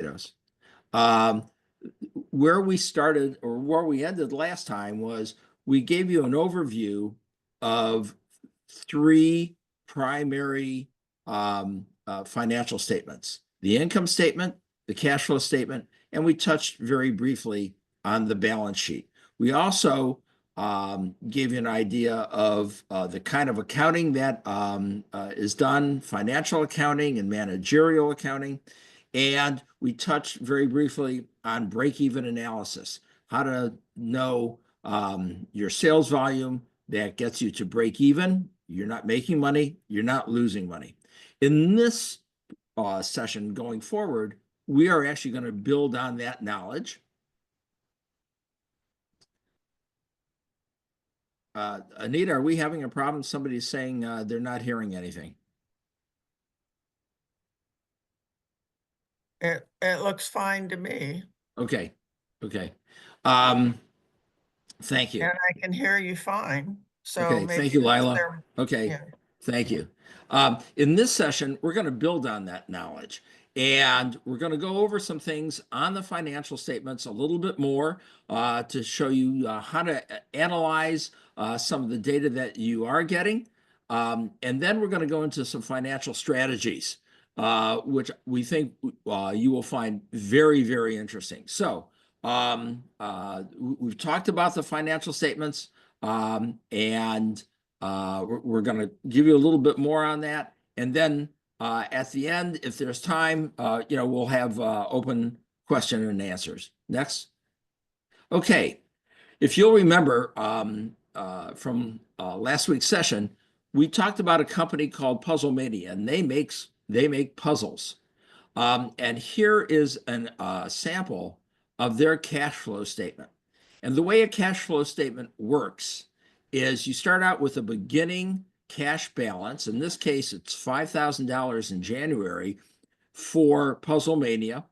potatoes. Um, where we started or where we ended last time was we gave you an overview of three primary financial statements: the income statement, the cash flow statement, and we touched very briefly on the balance sheet. We also gave you an idea of the kind of accounting that is done, financial accounting and managerial accounting. And we touched very briefly on break-even analysis, how to know your sales volume that gets you to break even. You're not making money, you're not losing money. In this session going forward, we are actually going to build on that knowledge. Anita, are we having a problem? Somebody's saying they're not hearing anything. It looks fine to me. Okay. Thank you. And I can hear you fine. So Okay, maybe thank you, that's Lila. their, Okay, yeah. thank you. In this session, we're going to build on that knowledge, and we're going to go over some things on the financial statements a little bit more to show you how to analyze some of the data that you are getting. And then we're going to go into some financial strategies, which we think you will find very, very interesting. So we've talked about the financial statements. And we're going to give you a little bit more on that. And then at the end, if there's time, we'll have open question and answers. Next. Okay. If you'll remember from last week's session, we talked about a company called Puzzle Mania, and they make puzzles. And here is a sample of their cash flow statement. And the way a cash flow statement works is you start out with a beginning cash balance. In this case, it's $5,000 in January for Puzzle Mania.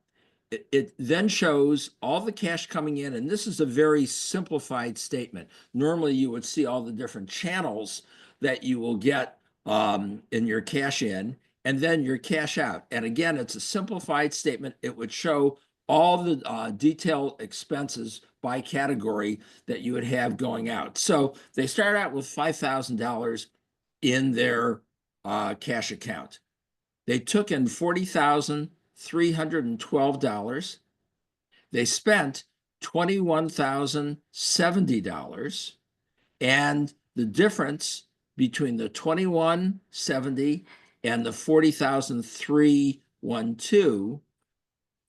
It then shows all the cash coming in, and this is a very simplified statement. Normally, you would see all the different channels that you will get in your cash in, and then your cash out. And again, it's a simplified statement. It would show all the detailed expenses by category that you would have going out. So they start out with $5,000 in their cash account. They took in $40,312. They spent $21,070. And the difference between the $21,070 and the $40,312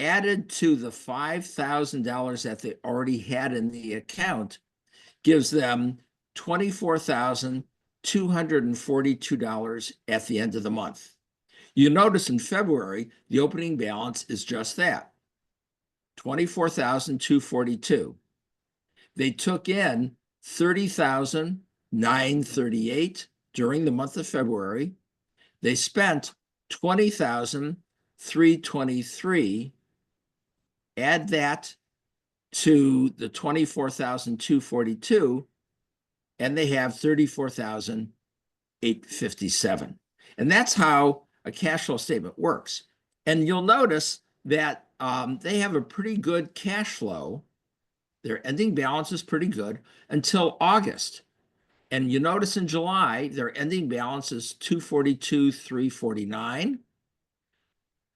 added to the $5,000 that they already had in the account gives them $24,242 at the end of the month. You notice in February, the opening balance is just that, $24,242. They took in $30,938 during the month of February. They spent $20,323. Add that to the $24,242, and they have $34,857. And that's how a cash flow statement works. And you'll notice that they have a pretty good cash flow. Their ending balance is pretty good until August. And you notice in July, their ending balance is $242,349.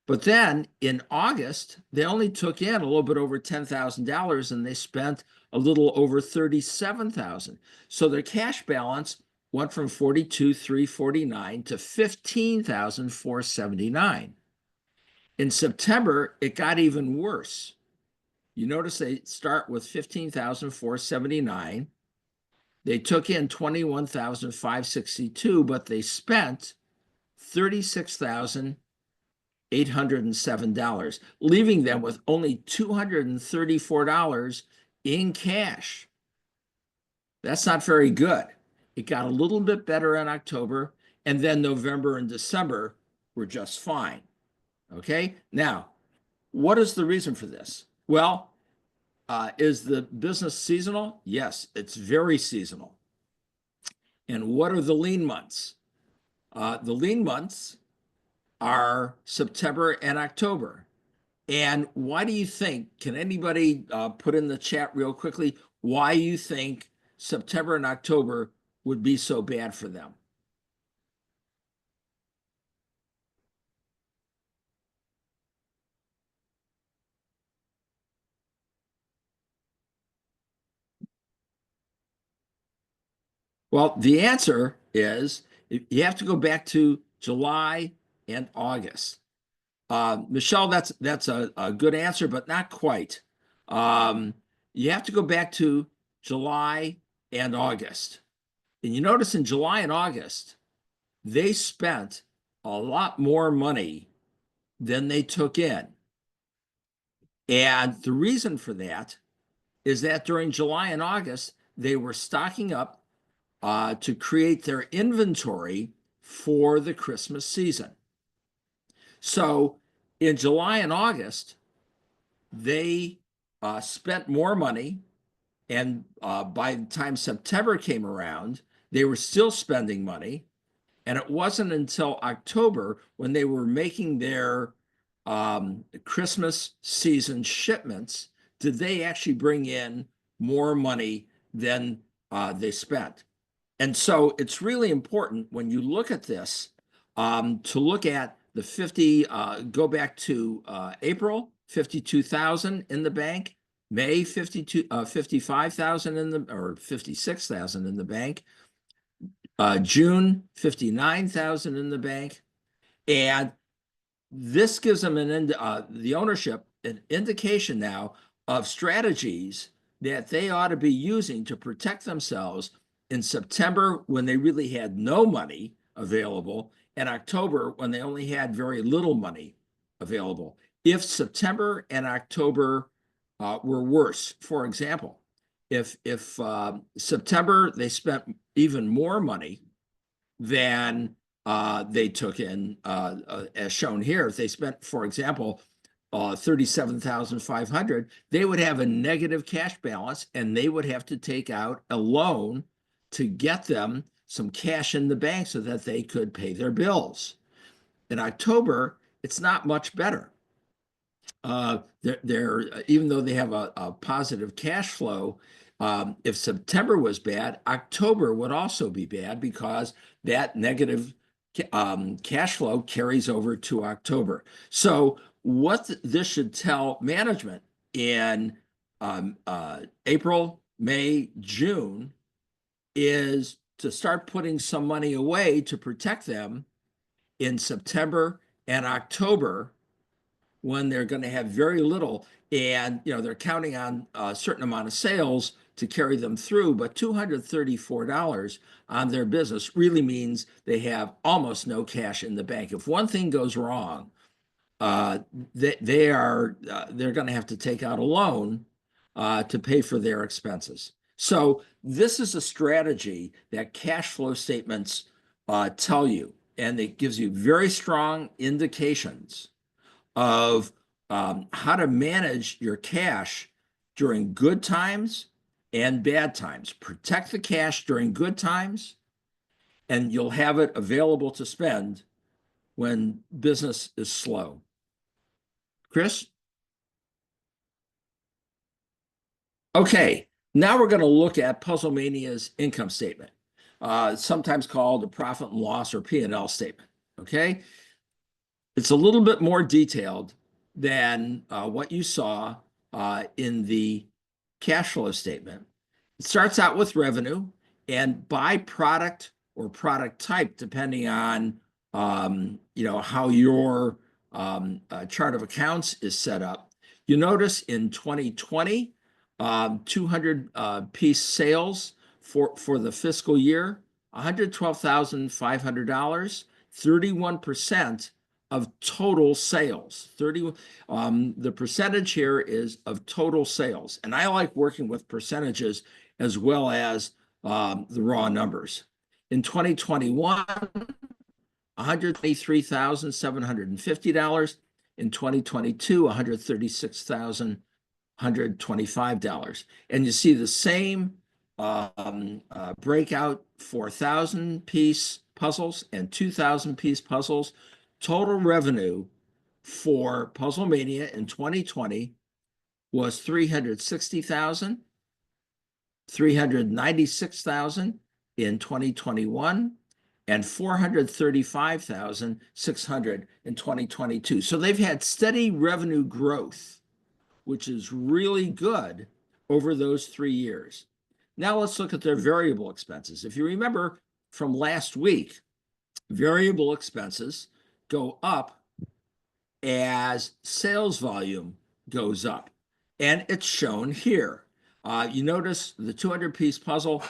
But then in August, they only took in a little bit over $10,000 and they spent a little over $37,000. So their cash balance went from $42,349 to $15,479. In September, it got even worse. You notice they start with $15,479. They took in $21,562, but they spent $36,807, leaving them with only $234 in cash. That's not very good. It got a little bit better in October, and then November and December were just fine. Okay, now, what is the reason for this? Well, is the business seasonal? Yes, it's very seasonal. And what are the lean months? The lean months are September and October. And why do you think, can anybody put in the chat real quickly, why you think September and October would be so bad for them? Well, the answer is you have to go back to July and August. Michelle, that's a good answer, but not quite. Um, you have to go back to July and August. And you notice in July and August, they spent a lot more money than they took in. And the reason for that is that during July and August, they were stocking up to create their inventory for the Christmas season. So in July and August, they spent more money. And by the time September came around, they were still spending money. And it wasn't until October when they were making their Christmas season shipments did they actually bring in more money than they spent. And so it's really important when you look at this to look at the 50, go back to April, 52,000 in the bank, May, 55,000 in the, or 56,000 in the bank, June, 59,000 in the bank. And this gives them the ownership an indication now of strategies that they ought to be using to protect themselves in September when they really had no money available, and October when they only had very little money available. If September and October were worse, for example, if September they spent even more money than they took in, as shown here. If they spent, for example, 37,500, they would have a negative cash balance and they would have to take out a loan to get them some cash in the bank so that they could pay their bills. In October, it's not much better. They're even though they have a positive cash flow, if September was bad, October would also be bad because that negative cash flow carries over to October. So what this should tell management in April, May, June is to start putting some money away to protect them in September and October when they're going to have very little, and they're counting on a certain amount of sales to carry them through, but $234 on their business really means they have almost no cash in the bank. If one thing goes wrong, uh, they're going to have to take out a loan to pay for their expenses. So this is a strategy that cash flow statements tell you, and it gives you very strong indications of how to manage your cash during good times and bad times. Protect the cash during good times, and you'll have it available to spend when business is slow. Chris? Okay, now we're going to look at Puzzlemania's income statement, sometimes called a profit and loss or P&L statement. Okay, it's a little bit more detailed than what you saw in the cash flow statement. It starts out with revenue, and by product or product type, depending on how your chart of accounts is set up. You notice in 2020, 200 piece sales for the fiscal year, $112,500, 31% of total sales. The percentage here is of total sales. And I like working with percentages as well as the raw numbers. In 2021, $123,750. In 2022, $136,125. And you see the same breakout for 1,000 piece puzzles and 2,000 piece puzzles. Total revenue for Puzzle Mania in 2020 was 360,000, 396,000 in 2021, and 435,600 in 2022. So they've had steady revenue growth, which is really good over those 3 years. Now let's look at their variable expenses. If you remember from last week, variable expenses go up as sales volume goes up, and it's shown here. You notice the 200-piece puzzle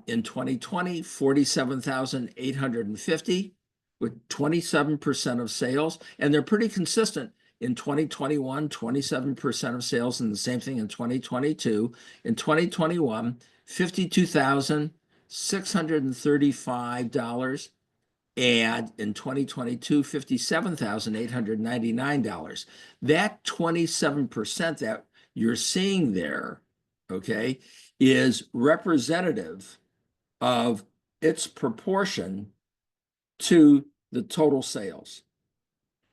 in 2020, 47,850 with 27% of sales, and they're pretty consistent in 2021, 27% of sales, and the same thing in 2022. In 2021, $52,635, and in 2022, $57,899. That 27% that you're seeing there, okay, is representative of its proportion to the total sales.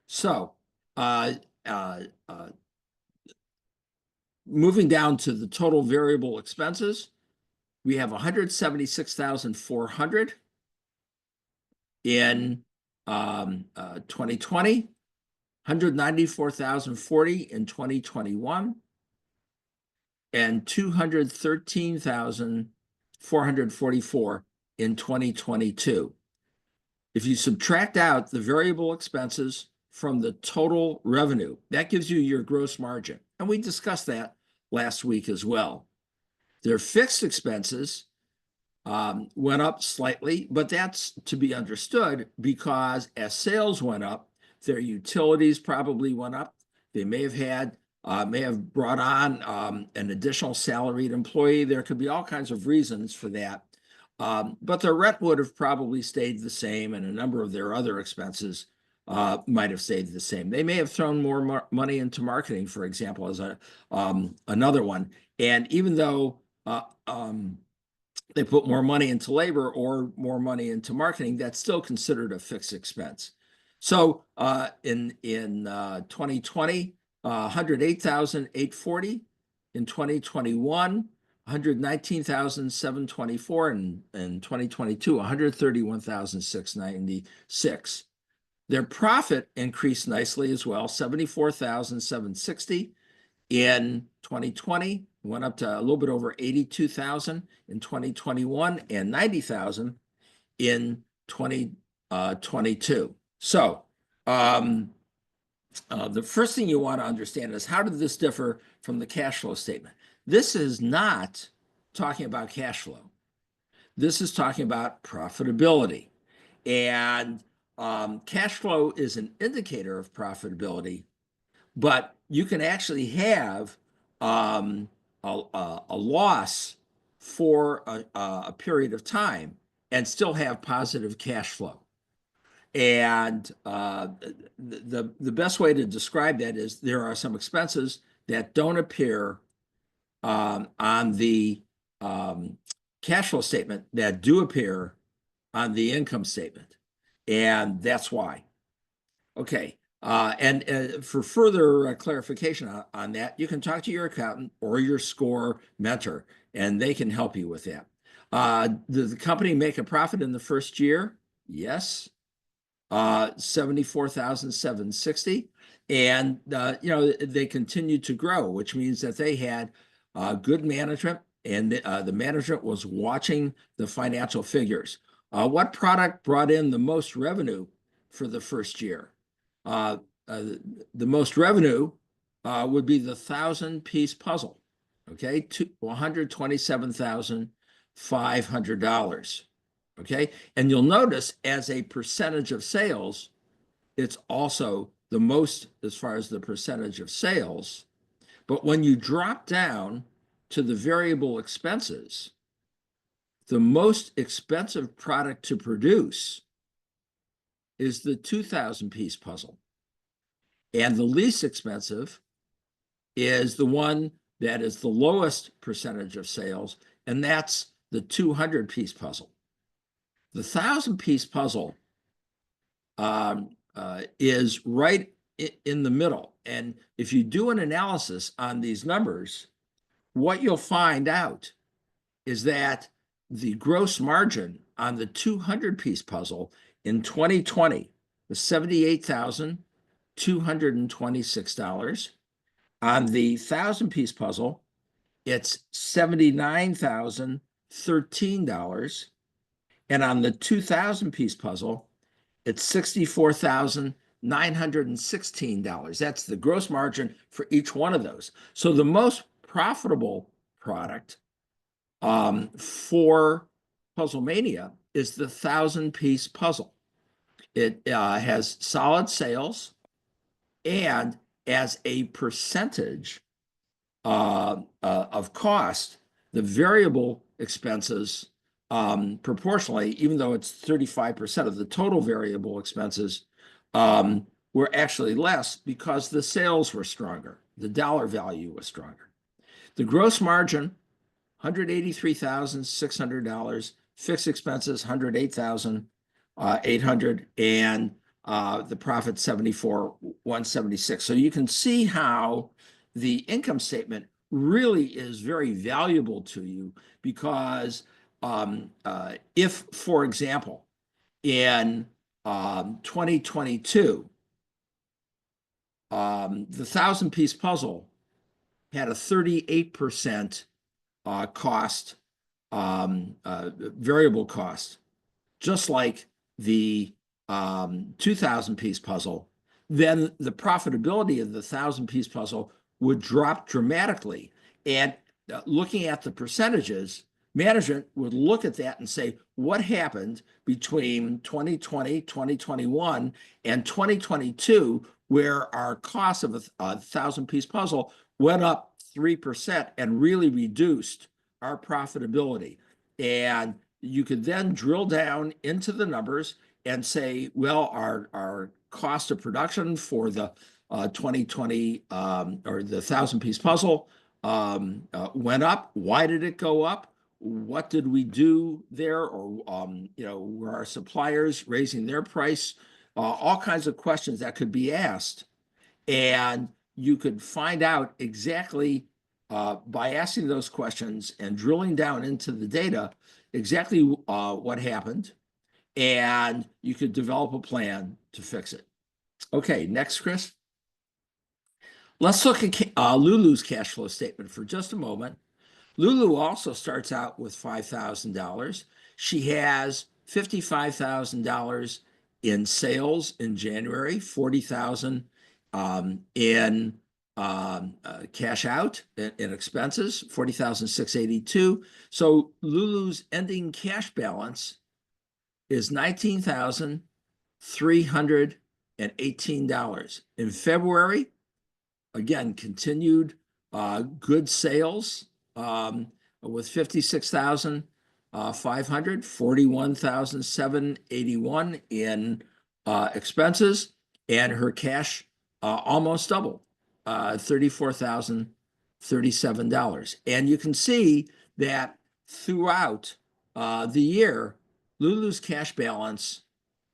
So, moving down to the total variable expenses, we have 176,400 in 2020, 194,040 in 2021, and 213,444 in 2022. If you subtract out the variable expenses from the total revenue, that gives you your gross margin. And we discussed that last week as well. Their fixed expenses went up slightly, but that's to be understood because as sales went up, their utilities probably went up. They may have brought on an additional salaried employee. There could be all kinds of reasons for that. But their rent would have probably stayed the same, and a number of their other expenses might have stayed the same. They may have thrown more money into marketing, for example, as another one. And even though they put more money into labor or more money into marketing, that's still considered a fixed expense. So in 2020, 108,840. In 2021, 119,724. And in 2022, 131,696. Their profit increased nicely as well, 74,760 in 2020, went up to a little bit over 82,000 in 2021, and 90,000 in 2022. So the first thing you want to understand is, how did this differ from the cash flow statement? This is not talking about cash flow. This is talking about profitability. And cash flow is an indicator of profitability, but you can actually have a loss for a period of time and still have positive cash flow. And the best way to describe that is, there are some expenses that don't appear on the cash flow statement that do appear on the income statement. And that's why. Okay. And for further clarification on that, you can talk to your accountant or your SCORE mentor, and they can help you with that. Did the company make a profit in the first year? Yes. 74,760. And, they continued to grow, which means that they had good management, and the management was watching the financial figures. What product brought in the most revenue for the first year? The most revenue would be the 1,000-piece puzzle, okay, $127,500, okay? And you'll notice, as a percentage of sales, it's also the most as far as the percentage of sales. But when you drop down to the variable expenses, the most expensive product to produce is the 2,000-piece puzzle. And the least expensive is the one that is the lowest percentage of sales, and that's the 200-piece puzzle. The 1,000-piece puzzle is right in the middle. And if you do an analysis on these numbers, what you'll find out is that the gross margin on the 200-piece puzzle in 2020 was $78,226. On the 1,000-piece puzzle, it's $79,013. And on the 2,000-piece puzzle, it's $64,916. That's the gross margin for each one of those. So the most profitable product for Puzzlemania is the 1,000-piece puzzle. It has solid sales, and as a percentage of cost, the variable expenses proportionally, even though it's 35% of the total variable expenses, were actually less because the sales were stronger. The dollar value was stronger. The gross margin, $183,600, fixed expenses, $108,800, and the profit, $74,176. So you can see how the income statement really is very valuable to you because if, for example, in 2022, the 1,000-piece puzzle had a 38% cost, variable cost, just like the 2,000-piece puzzle, then the profitability of the 1,000-piece puzzle would drop dramatically. And looking at the percentages, management would look at that and say, what happened between 2020, 2021, and 2022, where our cost of a 1,000-piece puzzle went up 3% and really reduced our profitability. And you could then drill down into the numbers and say, well, our cost of production for the 2020 or the 1,000-piece puzzle went up. Why did it go up? What did we do there? Or were our suppliers raising their price? All kinds of questions that could be asked. And you could find out exactly by asking those questions and drilling down into the data exactly what happened, and you could develop a plan to fix it. Okay, next, Chris. Let's look at Lulu's cash flow statement for just a moment. Lulu also starts out with $5,000. She has $55,000 in sales in January, $40,000 in cash out in expenses, $40,682. So Lulu's ending cash balance is $19,318. In February, again, continued good sales with 56,500, 41,781 in expenses, and her cash almost doubled, $34,037. And you can see that throughout the year, Lulu's cash balance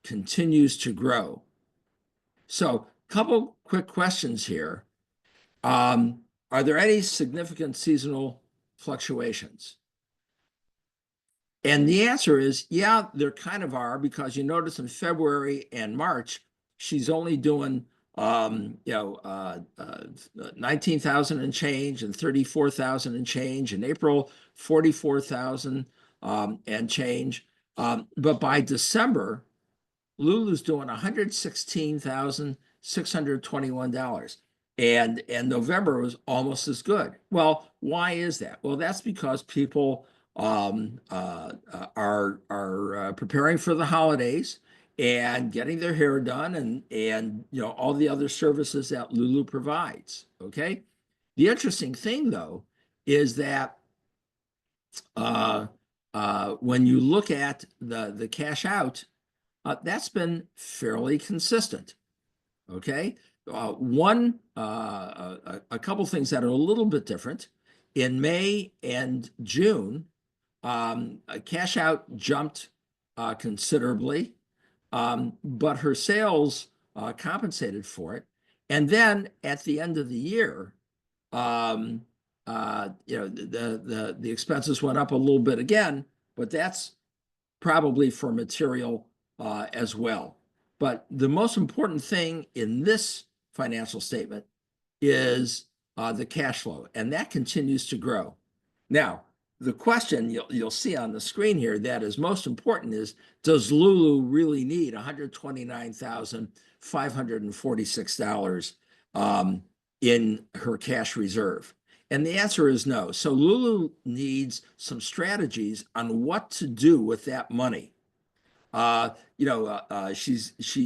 continues to grow. So, a couple quick questions here. Are there any significant seasonal fluctuations? And the answer is, yeah, there kind of are, because you notice in February and March, she's only doing 19,000 and change, and 34,000 and change. In April, 44,000 and change. But by December, Lulu's doing $116,621. And November was almost as good. Well, why is that? Well, that's because people are preparing for the holidays and getting their hair done, and all the other services that Lulu provides. Okay. The interesting thing, though, is that when you look at the cash out, that's been fairly consistent. Okay. A couple things that are a little bit different. In May and June, cash out jumped considerably, but her sales compensated for it. And then at the end of the year, the expenses went up a little bit again, but that's probably for material as well. But the most important thing in this financial statement is the cash flow, and that continues to grow. Now, the question you'll see on the screen here that is most important is, does Lulu really need $129,546 in her cash reserve? And the answer is no. So Lulu needs some strategies on what to do with that money. She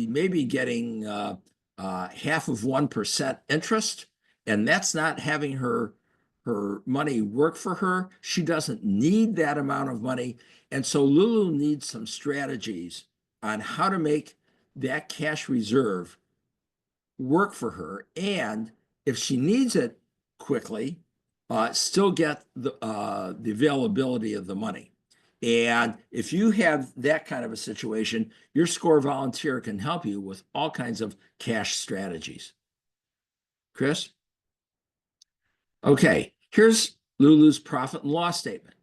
may be getting half of 1% interest, and that's not having her money work for her. She doesn't need that amount of money, and so Lulu needs some strategies on how to make that cash reserve work for her, and if she needs it quickly, still get the availability of the money. And if you have that kind of a situation, your SCORE volunteer can help you with all kinds of cash strategies. Chris? Okay, here's Lulu's profit and loss statement.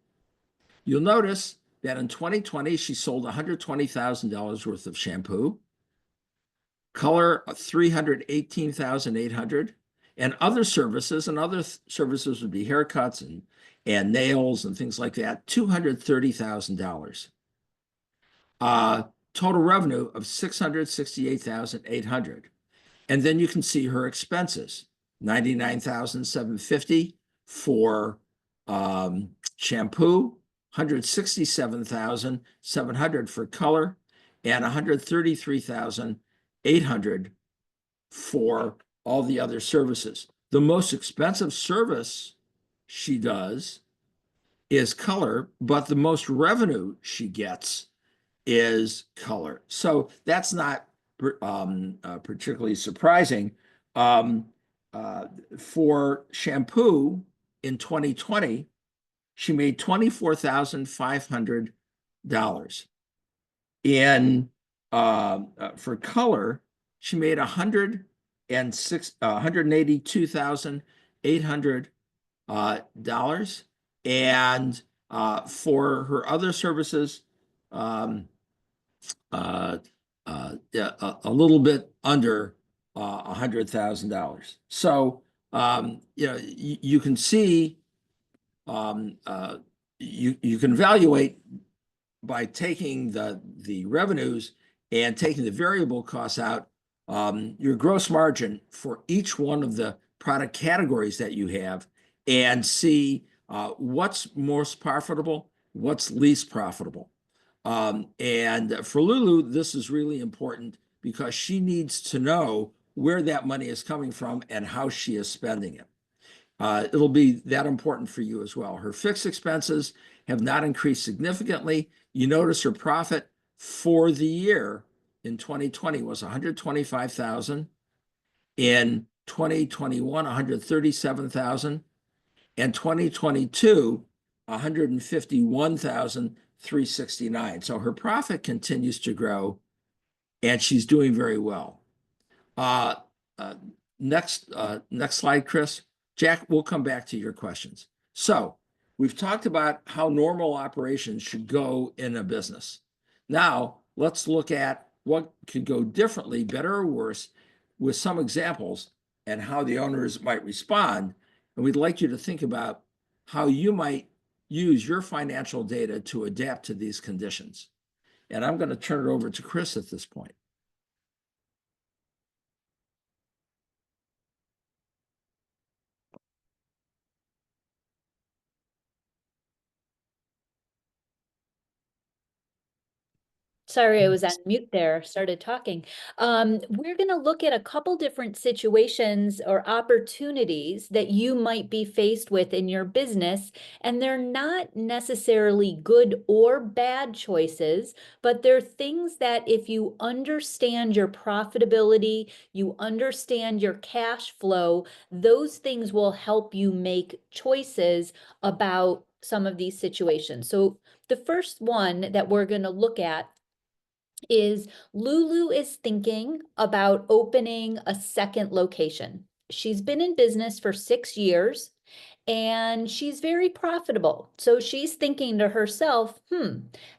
You'll notice that in 2020, she sold $120,000 worth of shampoo, color 318,800, and other services. And other services would be haircuts and nails and things like that, $230,000. Total revenue of $668,800. And then you can see her expenses, $99,750 for shampoo, $167,700 for color, and $133,800 for all the other services. The most expensive service she does is color, but the most revenue she gets is color. So that's not particularly surprising. For shampoo in 2020, she made $24,500. For color, she made $182,800. And for her other services, a little bit under $100,000. So you can see you can evaluate by taking the revenues and taking the variable costs out, your gross margin for each one of the product categories that you have, and see what's most profitable, what's least profitable. And for Lulu, this is really important because she needs to know where that money is coming from and how she is spending it. It'll be that important for you as well. Her fixed expenses have not increased significantly. You notice her profit for the year in 2020 was $125,000. In 2021, $137,000. And 2022, $151,369. So her profit continues to grow, and she's doing very well. Next slide, Chris. Jack, we'll come back to your questions. So we've talked about how normal operations should go in a business. Now let's look at what could go differently, better or worse, with some examples and how the owners might respond. And we'd like you to think about how you might use your financial data to adapt to these conditions. And I'm going to turn it over to Chris at this point. Sorry, I was on mute there, started talking. We're going to look at a couple different situations or opportunities that you might be faced with in your business, and they're not necessarily good or bad choices, but they're things that if you understand your profitability, you understand your cash flow, those things will help you make choices about some of these situations. So the first one that we're going to look at is Lulu is thinking about opening a second location. She's been in business for 6 years and she's very profitable. So she's thinking to herself,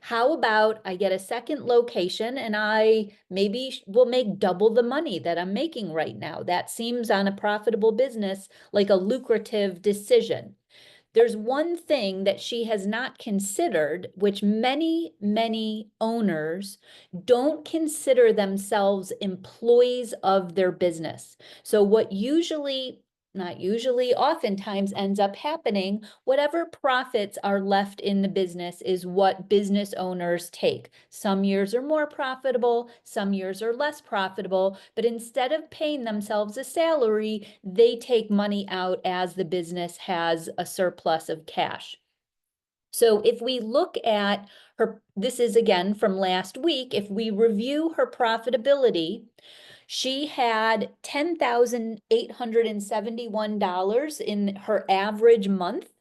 how about I get a second location and I maybe will make double the money that I'm making right now. That seems on a profitable business like a lucrative decision. There's one thing that she has not considered, which many owners don't consider themselves employees of their business. So what not usually, oftentimes ends up happening, whatever profits are left in the business is what business owners take. Some years are more profitable, some years are less profitable, but instead of paying themselves a salary, they take money out as the business has a surplus of cash. So if we look at her, this is again from last week, if we review her profitability, she had $10,871 in her average month,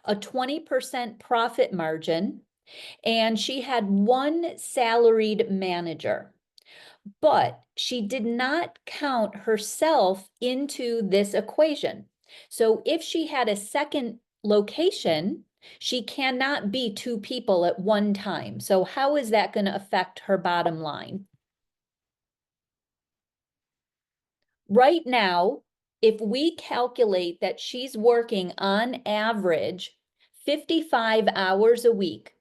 a 20% profit margin, and she had one salaried manager. But she did not count herself into this equation. So if she had a second location, she cannot be 2 people at one time. So how is that going to affect her bottom line? Right now, if we calculate that she's working on average 55 hours a week,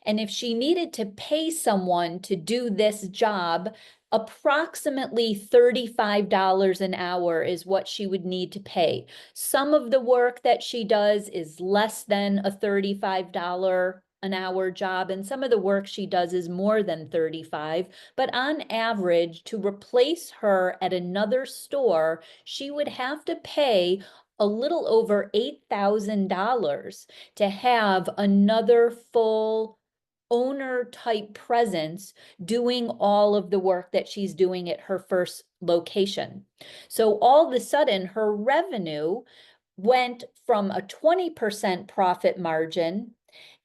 and if she needed to pay someone to do this job, approximately $35 an hour is what she would need to pay. Some of the work that she does is less than a $35 an hour job, and some of the work she does is more than 35. But on average, to replace her at another store, she would have to pay a little over $8,000 to have another full owner type presence doing all of the work that she's doing at her first location. So all of a sudden, her revenue went from a 20% profit margin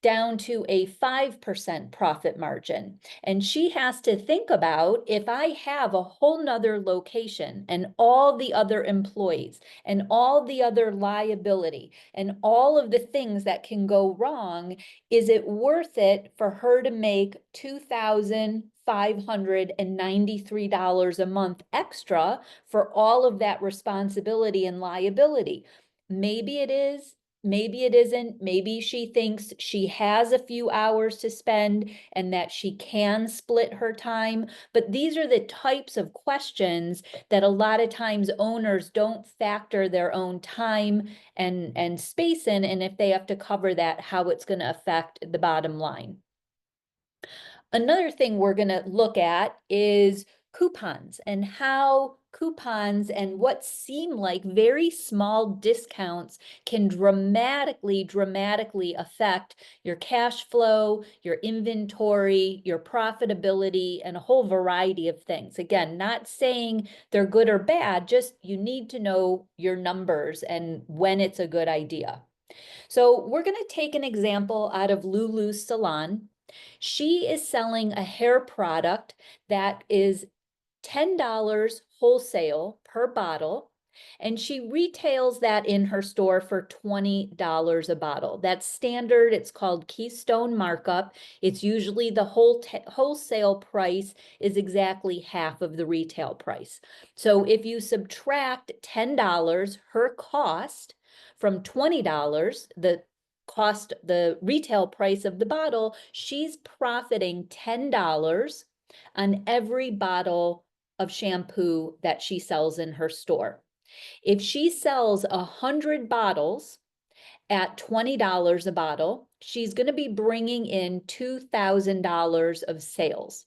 down to a 5% profit margin. And she has to think about, if I have a whole nother location and all the other employees and all the other liability and all of the things that can go wrong, is it worth it for her to make $2,593 a month extra for all of that responsibility and liability? Maybe it is, maybe it isn't. Maybe she thinks she has a few hours to spend and that she can split her time. But these are the types of questions that a lot of times owners don't factor their own time and space in. And if they have to cover that, how it's going to affect the bottom line. Another thing we're going to look at is coupons and how coupons and what seem like very small discounts can dramatically affect your cash flow, your inventory, your profitability, and a whole variety of things. Again, not saying they're good or bad, just you need to know your numbers and when it's a good idea. So we're going to take an example out of Lulu's salon. She is selling a hair product that is $10 wholesale per bottle, and she retails that in her store for $20 a bottle. That's standard. It's called Keystone markup. It's usually the wholesale price is exactly half of the retail price. So if you subtract $10, her cost, from $20, the retail price of the bottle, she's profiting $10 on every bottle of shampoo that she sells in her store. If she sells 100 bottles at $20 a bottle, she's going to be bringing in $2,000 of sales.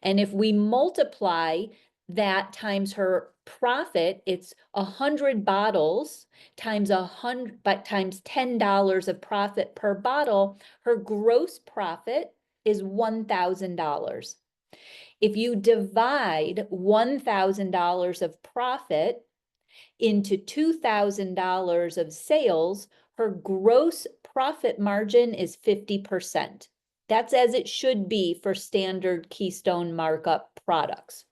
And if we multiply that times her profit, it's 100 bottles times times $10 of profit per bottle. Her gross profit is $1,000. If you divide $1,000 of profit into $2,000 of sales, her gross profit margin is 50%. That's as it should be for standard Keystone markup products.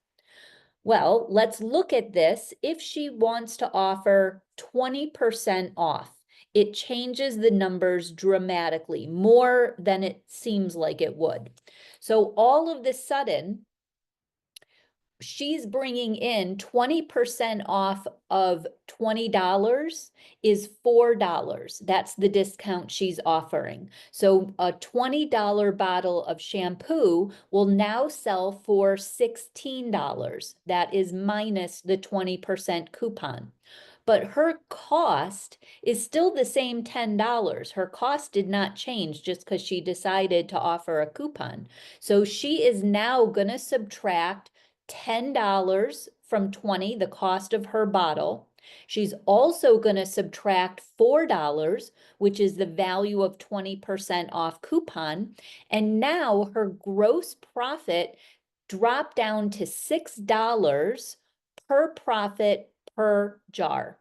Well, let's look at this. If she wants to offer 20% off, it changes the numbers dramatically, more than it seems like it would. So all of a sudden, she's bringing in 20% off of $20 is $4. That's the discount she's offering. So a $20 bottle of shampoo will now sell for $16. That is minus the 20% coupon. But her cost is still the same $10. Her cost did not change just because she decided to offer a coupon. So she is now going to subtract $10 from 20, the cost of her bottle. She's also going to subtract $4, which is the value of 20% off coupon. And now her gross profit dropped down to $6 per profit per jar.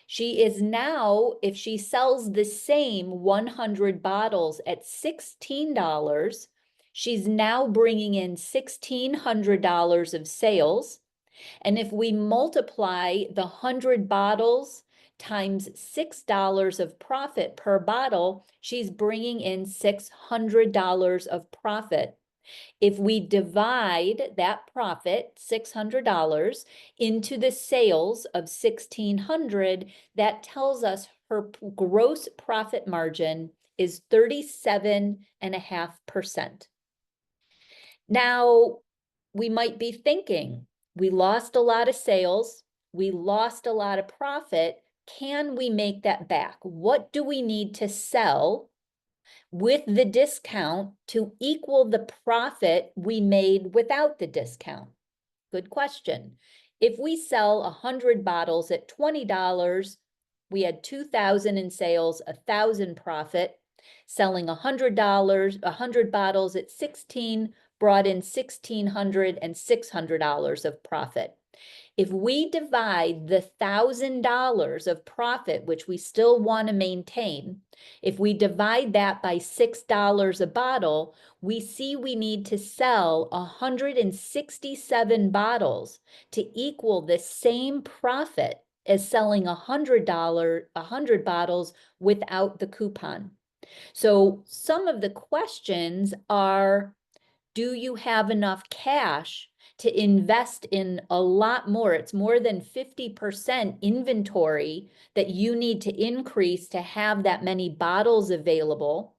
She is now, if she sells the same 100 bottles at $16, she's now bringing in $1,600 of sales. And if we multiply the 100 bottles times $6 of profit per bottle, she's bringing in $600 of profit. If we divide that profit, $600, into the sales of $1,600, that tells us her gross profit margin is 37.5%. Now, we might be thinking, we lost a lot of sales, we lost a lot of profit. Can we make that back? What do we need to sell with the discount to equal the profit we made without the discount? Good question. If we sell 100 bottles at $20, we had 2,000 in sales, 1,000 profit. Selling $100, 100 bottles at 16 brought in $1,600 and $600 of profit. If we divide the $1,000 of profit, which we still want to maintain, if we divide that by $6 a bottle, we see we need to sell 167 bottles to equal the same profit as selling $100 bottles without the coupon. So some of the questions are, do you have enough cash to invest in a lot more? It's more than 50% inventory that you need to increase to have that many bottles available.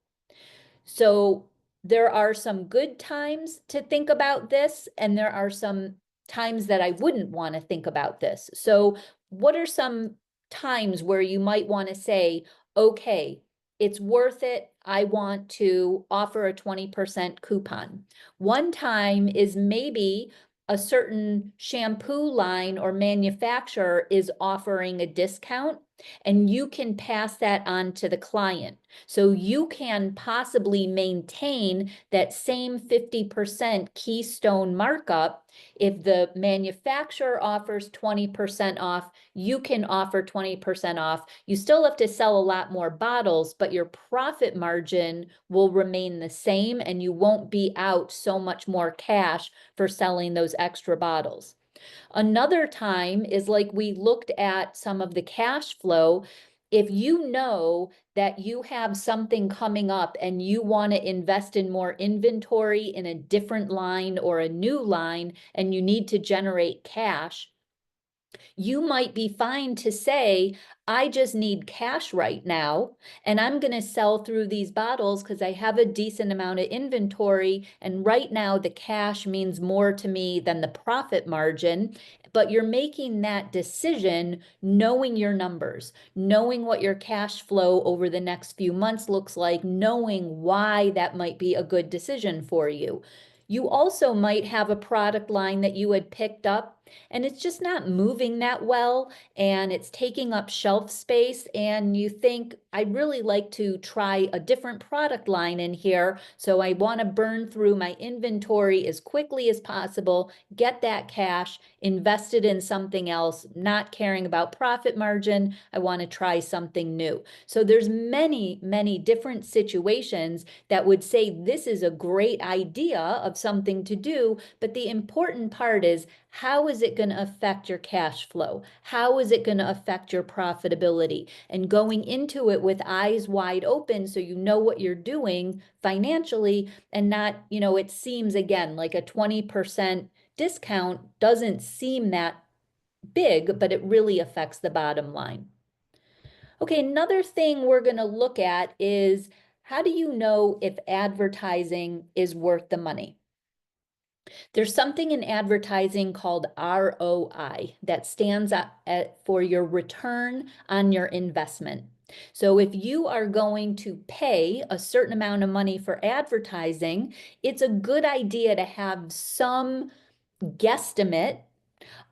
So there are some good times to think about this, and there are some times that I wouldn't want to think about this. So what are some times where you might want to say, okay, it's worth it, I want to offer a 20% coupon? One time is maybe a certain shampoo line or manufacturer is offering a discount, and you can pass that on to the client. So you can possibly maintain that same 50% Keystone markup. If the manufacturer offers 20% off, you can offer 20% off. You still have to sell a lot more bottles, but your profit margin will remain the same, and you won't be out so much more cash for selling those extra bottles. Another time is like we looked at some of the cash flow. If you know that you have something coming up and you want to invest in more inventory in a different line or a new line, and you need to generate cash, you might be fine to say, I just need cash right now, and I'm going to sell through these bottles because I have a decent amount of inventory, and right now the cash means more to me than the profit margin. But you're making that decision knowing your numbers, knowing what your cash flow over the next few months looks like, knowing why that might be a good decision for you. You also might have a product line that you had picked up and it's just not moving that well, and it's taking up shelf space, and you think, I'd really like to try a different product line in here, so I want to burn through my inventory as quickly as possible, get that cash, invest it in something else, not caring about profit margin. I want to try something new. So there's many, many different situations that would say this is a great idea of something to do, but the important part is, how is it going to affect your cash flow? How is it going to affect your profitability? And going into it with eyes wide open so you know what you're doing financially, and not, it seems again like a 20% discount doesn't seem that big, but it really affects the bottom line. Okay, another thing we're going to look at is, how do you know if advertising is worth the money? There's something in advertising called ROI that stands for your return on your investment. So if you are going to pay a certain amount of money for advertising, it's a good idea to have some guesstimate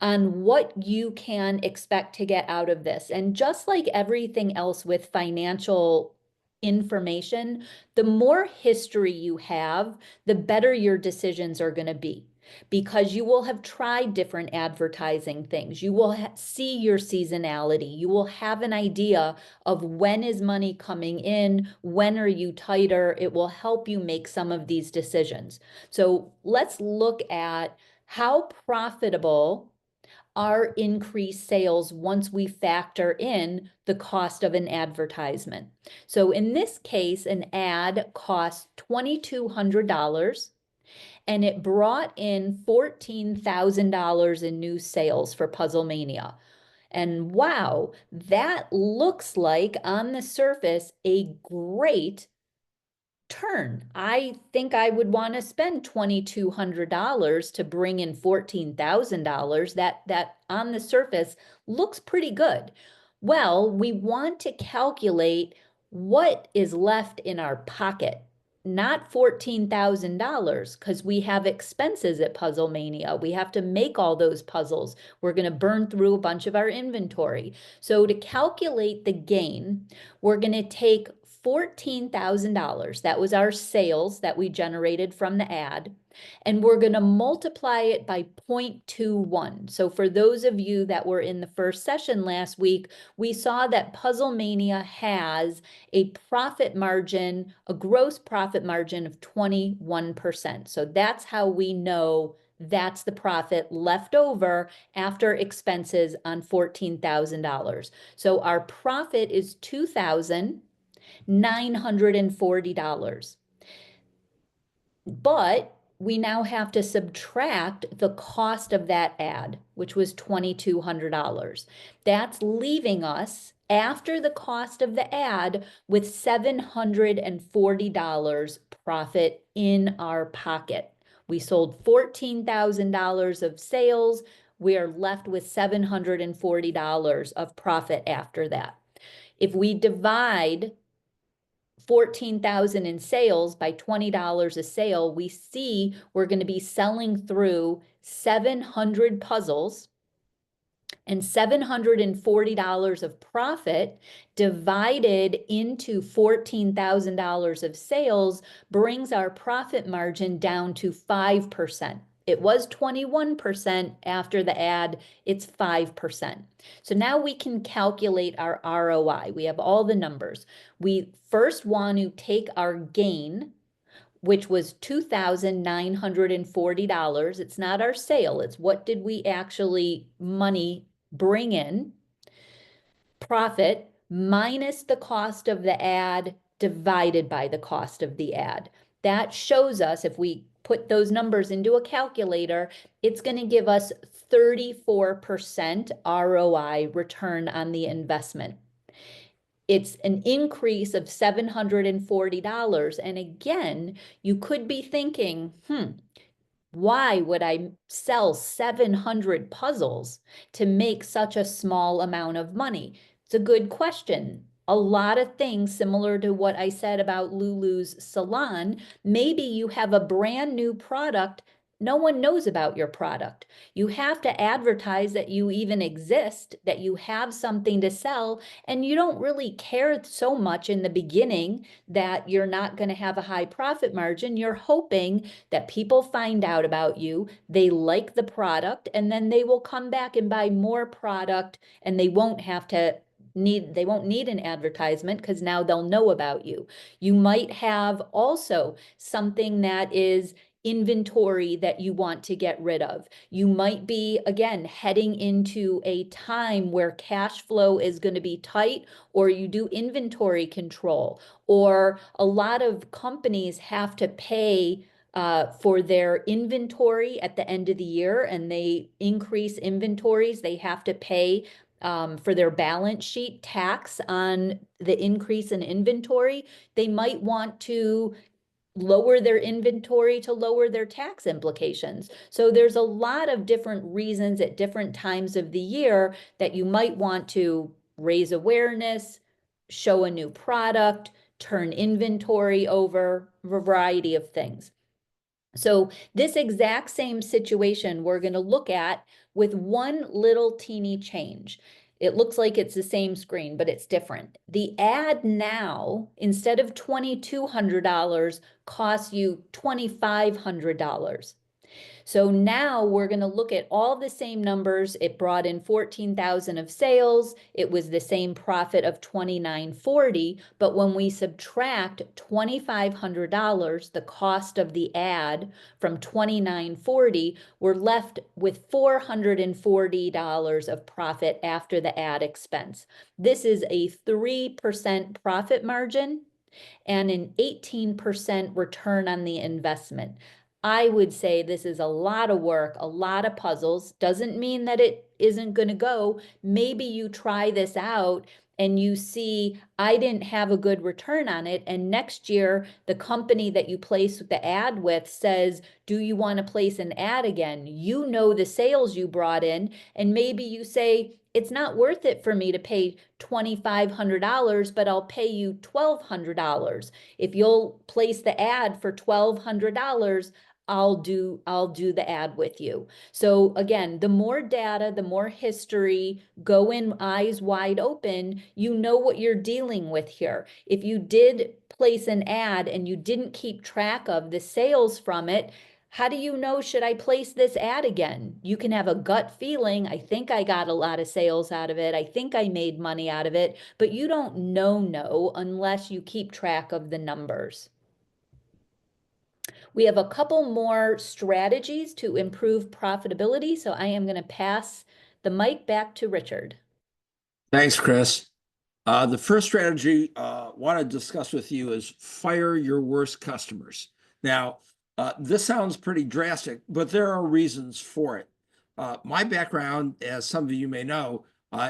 on what you can expect to get out of this. And just like everything else with financial information, the more history you have, the better your decisions are going to be, because you will have tried different advertising things. You will see your seasonality. You will have an idea of when is money coming in, when are you tighter. It will help you make some of these decisions. So let's look at how profitable are increased sales once we factor in the cost of an advertisement. So in this case, an ad cost $2,200 and it brought in $14,000 in new sales for Puzzlemania. And wow, that looks like on the surface a great turn. I think I would want to spend $2,200 to bring in $14,000. That on the surface looks pretty good. Well, we want to calculate what is left in our pocket, not $14,000, because we have expenses at Puzzlemania. We have to make all those puzzles. We're going to burn through a bunch of our inventory. So to calculate the gain, we're going to take $14,000. That was our sales that we generated from the ad. And we're going to multiply it by 0.21. So for those of you that were in the first session last week, we saw that Puzzlemania has a profit margin, a gross profit margin of 21%. So that's how we know that's the profit left over after expenses on $14,000. So our profit is $2,940. But we now have to subtract the cost of that ad, which was $2,200. That's leaving us, after the cost of the ad, with $740 profit in our pocket. We sold $14,000 of sales. We are left with $740 of profit after that. If we divide 14,000 in sales by $20 a sale, we see we're going to be selling through 700 puzzles, and $740 of profit divided into $14,000 of sales brings our profit margin down to 5%. It was 21% after the ad, it's 5%. So now we can calculate our ROI. We have all the numbers. We first want to take our gain, which was $2,940. It's not our sale, it's what did we actually money bring in, profit minus the cost of the ad divided by the cost of the ad. That shows us, if we put those numbers into a calculator, it's going to give us 34% ROI, return on the investment. It's an increase of $740. And again, you could be thinking, why would I sell 700 puzzles to make such a small amount of money? It's a good question. A lot of things similar to what I said about Lulu's salon. Maybe you have a brand new product no one knows about your product. You have to advertise that you even exist, that you have something to sell, and you don't really care so much in the beginning that you're not going to have a high profit margin. You're hoping that people find out about you, they like the product, and then they will come back and buy more product, and they won't need an advertisement because now they'll know about you. You might have also something that is inventory that you want to get rid of. You might be, again, heading into a time where cash flow is going to be tight, or you do inventory control, or a lot of companies have to pay for their inventory at the end of the year, and they increase inventories. They have to pay for their balance sheet tax on the increase in inventory. They might want to lower their inventory to lower their tax implications. So there's a lot of different reasons at different times of the year that you might want to raise awareness, show a new product, turn inventory over, a variety of things. So this exact same situation we're going to look at with one little teeny change. It looks like it's the same screen, but it's different. The ad now, instead of $2,200, costs you $2,500. So now we're going to look at all the same numbers. It brought in 14,000 of sales. It was the same profit of 2,940. But when we subtract $2,500, the cost of the ad, from 2,940, we're left with $440 of profit after the ad expense. This is a 3% profit margin and an 18% return on the investment. I would say this is a lot of work, a lot of puzzles. Doesn't mean that it isn't going to go. Maybe you try this out and you see, I didn't have a good return on it. And next year, the company that you place the ad with says, do you want to place an ad again? You know the sales you brought in, and maybe you say, it's not worth it for me to pay $2,500, but I'll pay you $1,200. If you'll place the ad for $1,200, I'll do the ad with you. So again, the more data, the more history, go in eyes wide open, you know what you're dealing with here. If you did place an ad and you didn't keep track of the sales from it, how do you know, should I place this ad again? You can have a gut feeling, I think I got a lot of sales out of it, I think I made money out of it, but you don't know unless you keep track of the numbers. We have a couple more strategies to improve profitability, so I am going to pass the mic back to Richard. Thanks, Chris. The first strategy I want to discuss with you is fire your worst customers. Now, this sounds pretty drastic, but there are reasons for it. My background, as some of you may know,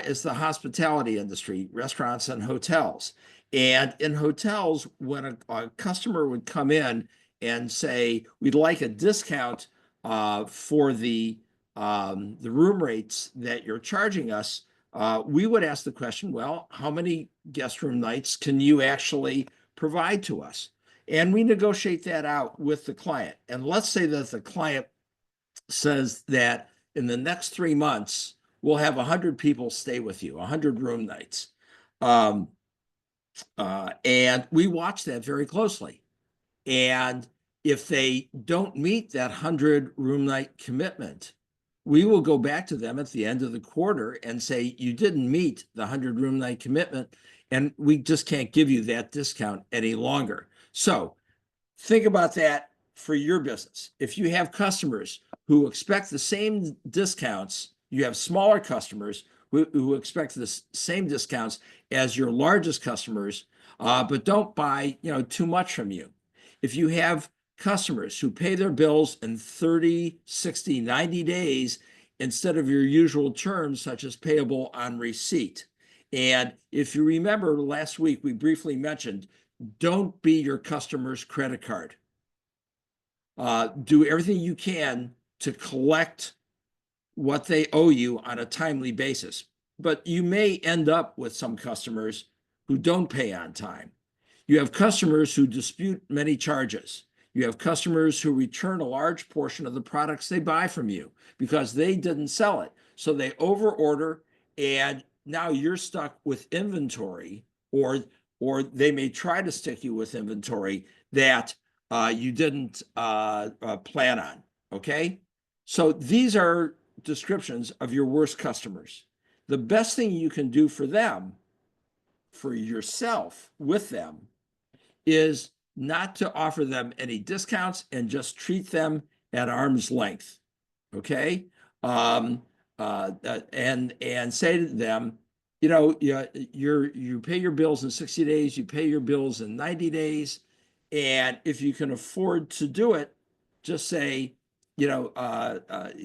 is the hospitality industry, restaurants and hotels. And in hotels, when a customer would come in and say, we'd like a discount for the room rates that you're charging us, we would ask the question, well, how many guest room nights can you actually provide to us? And we negotiate that out with the client. And let's say that the client says that in the next 3 months, we'll have 100 people stay with you, 100 room nights. And we watch that very closely. And if they don't meet that 100 room night commitment, we will go back to them at the end of the quarter and say, you didn't meet the 100 room night commitment, and we just can't give you that discount any longer. So think about that for your business. If you have customers who expect the same discounts, you have smaller customers who expect the same discounts as your largest customers, but don't buy too much from you. If you have customers who pay their bills in 30, 60, 90 days instead of your usual terms, such as payable on receipt. And if you remember last week, we briefly mentioned, don't be your customer's credit card. Do everything you can to collect what they owe you on a timely basis. But you may end up with some customers who don't pay on time. You have customers who dispute many charges. You have customers who return a large portion of the products they buy from you because they didn't sell it. So they overorder, and now you're stuck with inventory, or they may try to stick you with inventory that you didn't plan on. Okay. So these are descriptions of your worst customers. The best thing you can do for them, for yourself with them, is not to offer them any discounts and just treat them at arm's length. Okay. And say to them, you pay your bills in 60 days, you pay your bills in 90 days. And if you can afford to do it, just say, you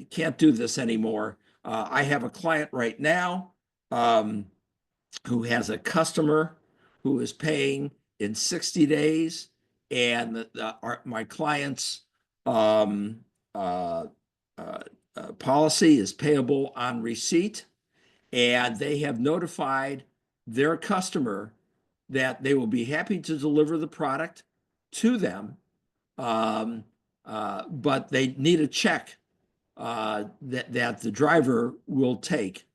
can't do this anymore. I have a client right now who has a customer who is paying in 60 days, and my client's um, uh, policy is payable on receipt, and they have notified their customer that they will be happy to deliver the product to them, but they need a check that the driver will take.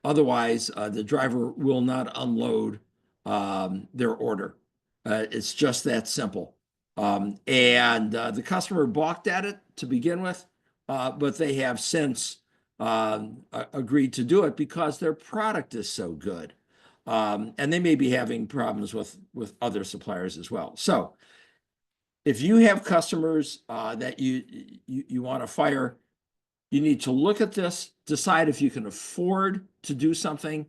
Otherwise, the driver will not unload their order. It's just that simple. And the customer balked at it to begin with, but they have since agreed to do it because their product is so good. And they may be having problems with other suppliers as well. So if you have customers that you want to fire, you need to look at this, decide if you can afford to do something.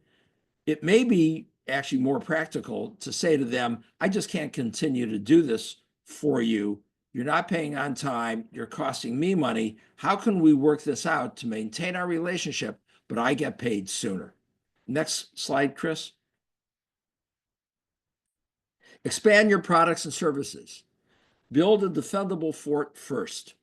It may be actually more practical to say to them, I just can't continue to do this for you. You're not paying on time. You're costing me money. How can we work this out to maintain our relationship, but I get paid sooner? Next slide, Chris. Expand your products and services. Build a defendable fort first.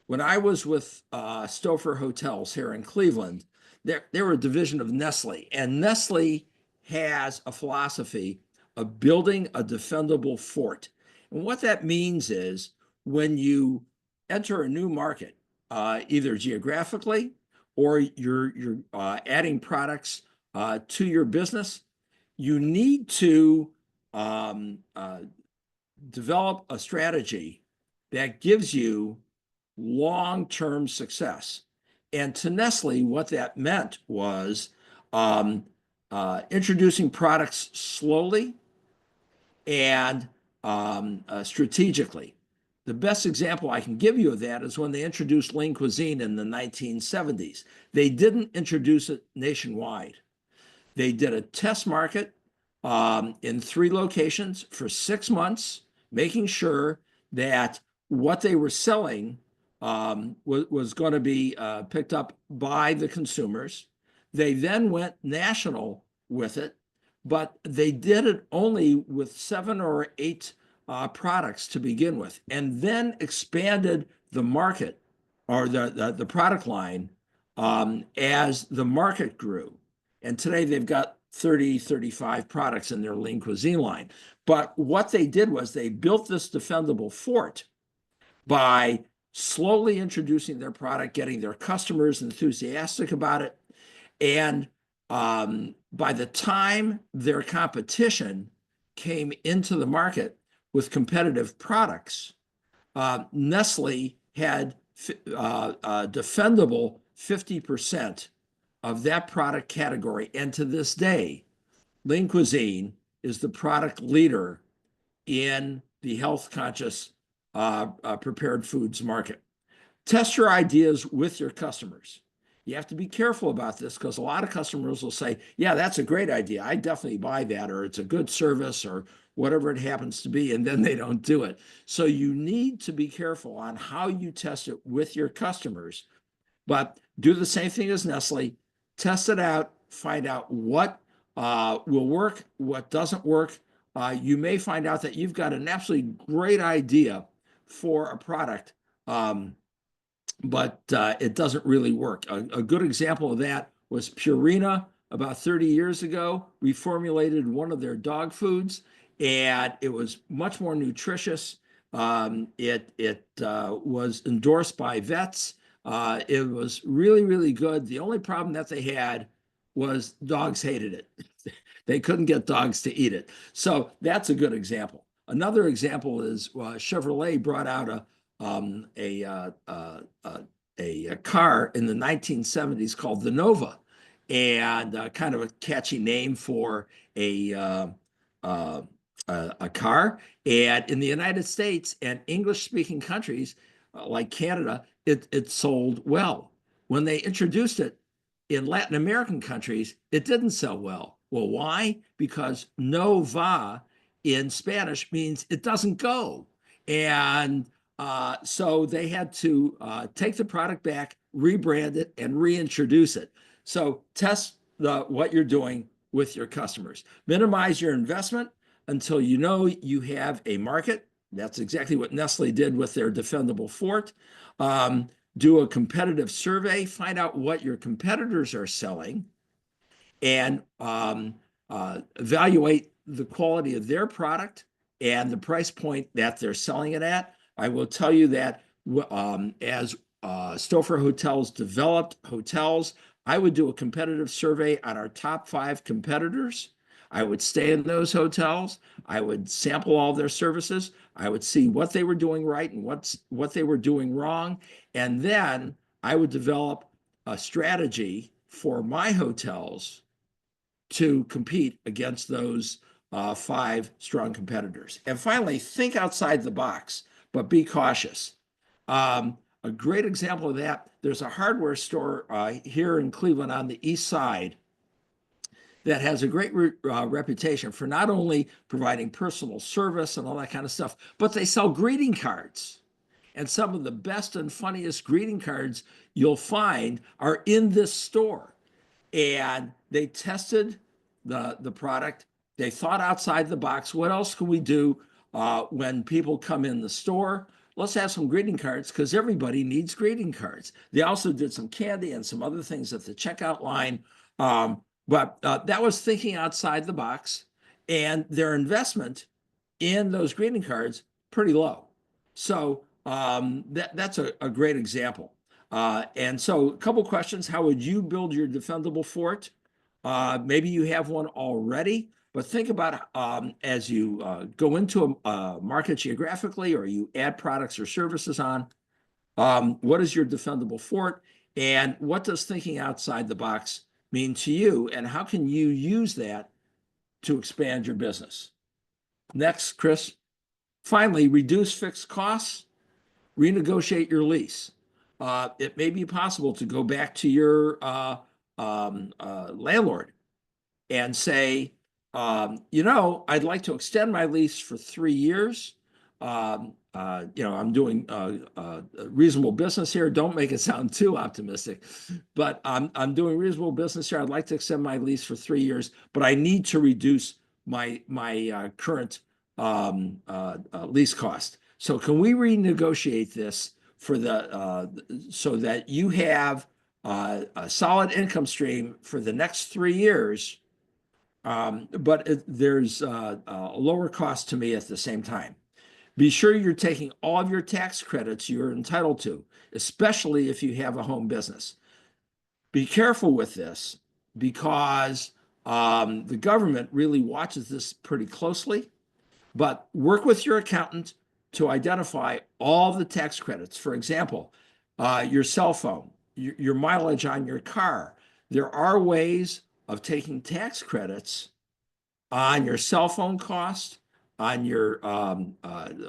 When I was with Stouffer Hotels here in Cleveland, they were a division of Nestle, and Nestle has a philosophy of building a defendable fort. And what that means is when you enter a new market, either geographically or you're adding products to your business, you need to develop a strategy that gives you long-term success. And to Nestle, what that meant was introducing products slowly and strategically. The best example I can give you of that is when they introduced Lean Cuisine in the 1970s. They didn't introduce it nationwide. They did a test market in 3 locations for 6 months, making sure that what they were selling was going to be picked up by the consumers. They then went national with it, but they did it only with 7 or 8 products to begin with, and then expanded the market or the product line as the market grew. And today they've got 30, 35 products in their Lean Cuisine line. But what they did was they built this defendable fort by slowly introducing their product, getting their customers enthusiastic about it. And by the time their competition came into the market with competitive products, Nestle had defendable 50% of that product category. And to this day, Lean Cuisine is the product leader in the health conscious prepared foods market. Test your ideas with your customers. You have to be careful about this because a lot of customers will say, yeah, that's a great idea. I definitely buy that, or it's a good service, or whatever it happens to be, and then they don't do it. So you need to be careful on how you test it with your customers, but do the same thing as Nestle. Test it out, find out what will work, what doesn't work. You may find out that you've got an absolutely great idea for a product, but it doesn't really work. A good example of that was Purina. About 30 years ago, we formulated one of their dog foods, and it was much more nutritious, It was endorsed by vets. It was really, really good. The only problem that they had was dogs hated it. They couldn't get dogs to eat it. So that's a good example. Another example is Chevrolet brought out a car in the 1970s called the Nova, and kind of a catchy name for a a car. And in the United States and English-speaking countries like Canada, it sold well. When they introduced it in Latin American countries, it didn't sell well. Well, why? Because Nova in Spanish means it doesn't go. And so they had to take the product back, rebrand it, and reintroduce it. So test what you're doing with your customers. Minimize your investment until you know you have a market. That's exactly what Nestle did with their defendable fort. Do a competitive survey, find out what your competitors are selling, and evaluate the quality of their product and the price point that they're selling it at. I will tell you that as Stouffer Hotels developed hotels, I would do a competitive survey on our top 5 competitors. I would stay in those hotels. I would sample all their services. I would see what they were doing right and what they were doing wrong. And then I would develop a strategy for my hotels to compete against those 5 strong competitors. And finally, think outside the box, but be cautious. A great example of that, there's a hardware store here in Cleveland on the east side that has a great reputation for not only providing personal service and all that kind of stuff, but they sell greeting cards. And some of the best and funniest greeting cards you'll find are in this store. And they tested the product. They thought outside the box. What else can we do when people come in the store? Let's have some greeting cards because everybody needs greeting cards. They also did some candy and some other things at the checkout line. But that was thinking outside the box, and their investment in those greeting cards pretty low. So that's a great example. And so a couple questions. How would you build your defendable fort? Maybe you have one already, but think about as you go into a market geographically or you add products or services on, what is your defendable fort? And what does thinking outside the box mean to you? And how can you use that to expand your business? Next, Chris. Finally, reduce fixed costs, renegotiate your lease. It may be possible to go back to your landlord and say, I'd like to extend my lease for 3 years. I'm doing reasonable business here. Don't make it sound too optimistic, but I'm doing reasonable business here. I'd like to extend my lease for 3 years, but I need to reduce my current lease cost. So can we renegotiate this for so that you have a solid income stream for the next 3 years, but there's a lower cost to me at the same time. Be sure you're taking all of your tax credits you're entitled to, especially if you have a home business. Be careful with this because the government really watches this pretty closely, but work with your accountant to identify all the tax credits. For example, your cell phone, your mileage on your car. There are ways of taking tax credits on your cell phone cost, on your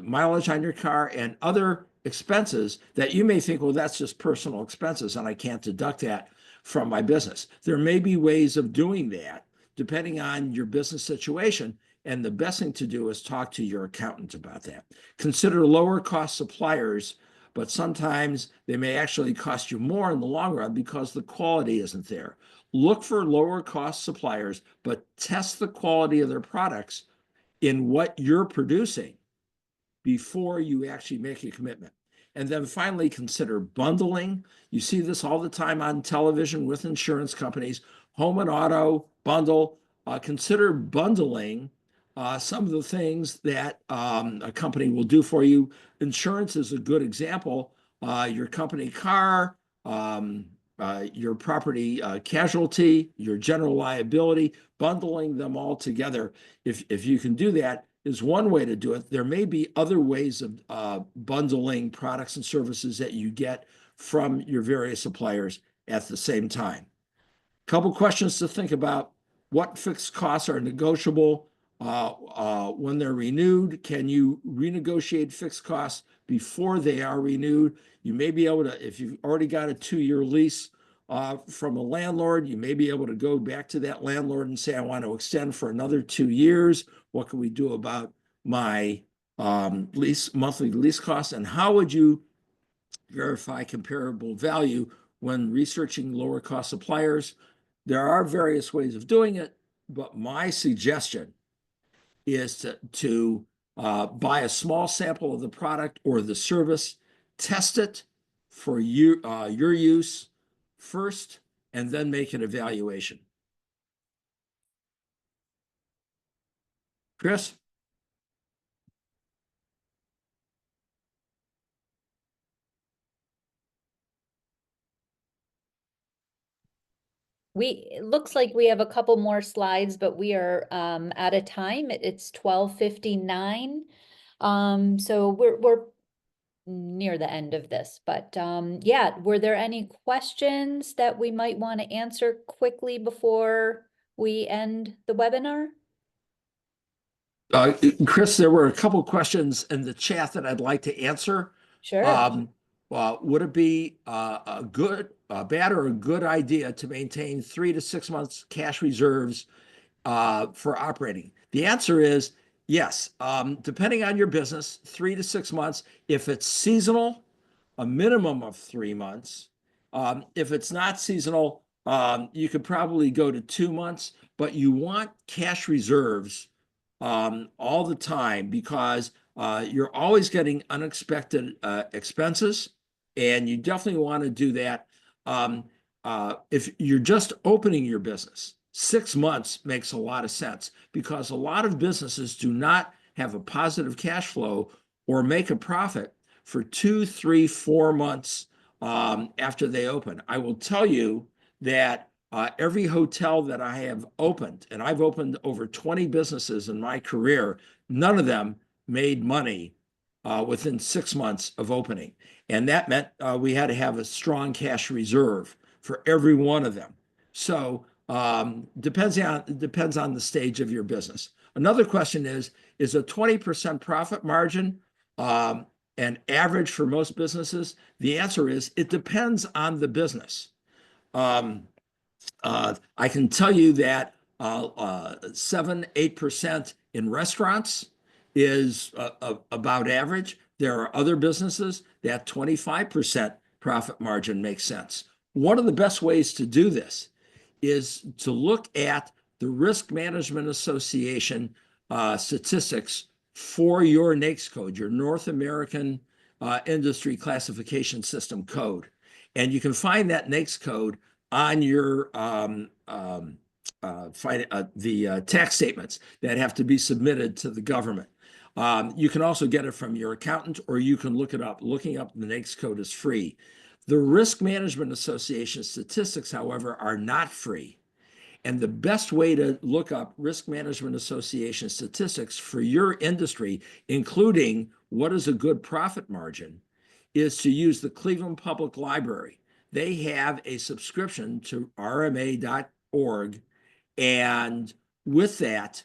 mileage on your car, and other expenses that you may think, well, that's just personal expenses and I can't deduct that from my business. There may be ways of doing that depending on your business situation. And the best thing to do is talk to your accountant about that. Consider lower cost suppliers, but sometimes they may actually cost you more in the long run because the quality isn't there. Look for lower cost suppliers, but test the quality of their products in what you're producing before you actually make a commitment. And then finally, consider bundling. You see this all the time on television with insurance companies, home and auto bundle. Consider bundling some of the things that a company will do for you. Insurance is a good example. Your company car, your property casualty, your general liability, bundling them all together. If you can do that, is one way to do it. There may be other ways of bundling products and services that you get from your various suppliers at the same time. Couple questions to think about. What fixed costs are negotiable when they're renewed? Can you renegotiate fixed costs before they are renewed? You may be able to, if you've already got a 2-year lease from a landlord, you may be able to go back to that landlord and say, I want to extend for another 2 years. What can we do about my monthly lease costs? And how would you verify comparable value when researching lower cost suppliers? There are various ways of doing it, but my suggestion is to buy a small sample of the product or the service, test it for your use first, and then make an evaluation. Chris? It looks like we have a couple more slides, but we are out of time. It's 12:59. So we're near the end of this, but yeah, were there any questions that we might want to answer quickly before we end the webinar? Chris, there were a couple questions in the chat that I'd like to answer. Sure. Would it be a bad or a good idea to maintain 3 to 6 months cash reserves for operating? The answer is yes. Depending on your business, 3 to 6 months. If it's seasonal, a minimum of 3 months. If it's not seasonal, you could probably go to 2 months, but you want cash reserves all the time because you're always getting unexpected expenses, and you definitely want to do that. If you're just opening your business, 6 months makes a lot of sense because a lot of businesses do not have a positive cash flow or make a profit for 2, 3, 4 months after they open. I will tell you that every hotel that I have opened, and I've opened over 20 businesses in my career, none of them made money within 6 months of opening. And that meant we had to have a strong cash reserve for every one of them. So depends on the stage of your business. Another question is a 20% profit margin an average for most businesses? The answer is it depends on the business. I can tell you that 7-8% in restaurants is about average. There are other businesses that 25% profit margin makes sense. One of the best ways to do this is to look at the Risk Management Association statistics for your NAICS code, your North American Industry Classification System code. And you can find that NAICS code on your tax statements that have to be submitted to the government. You can also get it from your accountant, or you can look it up. Looking up the NAICS code is free. The Risk Management Association statistics, however, are not free. And the best way to look up Risk Management Association statistics for your industry, including what is a good profit margin, is to use the Cleveland Public Library. They have a subscription to rma.org. And with that,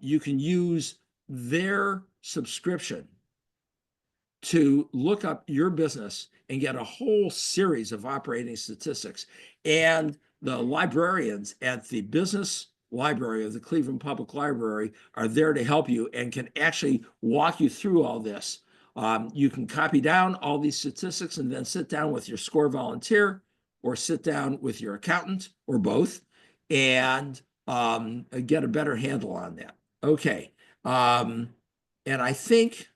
you can use their subscription to look up your business and get a whole series of operating statistics. And the librarians at the business library of the Cleveland Public Library are there to help you and can actually walk you through all this. You can copy down all these statistics and then sit down with your SCORE volunteer or sit down with your accountant or both and get a better handle on that. Okay. And I think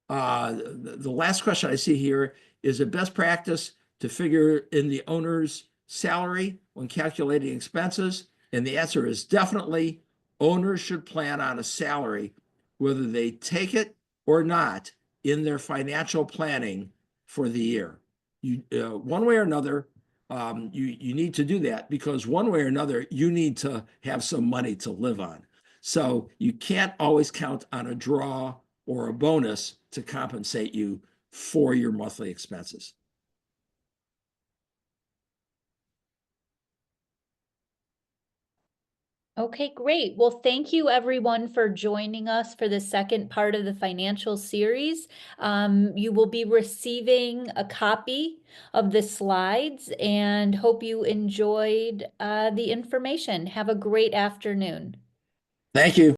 the last question I see here is it best practice to figure in the owner's salary when calculating expenses? And the answer is definitely owners should plan on a salary, whether they take it or not, in their financial planning for the year. You, one way or another, you need to do that, because one way or another, you need to have some money to live on. So you can't always count on a draw or a bonus to compensate you for your monthly expenses. Okay, great. Well, thank you everyone for joining us for the second part of the financial series. You will be receiving a copy of the slides and hope you enjoyed the information. Have a great afternoon. Thank you.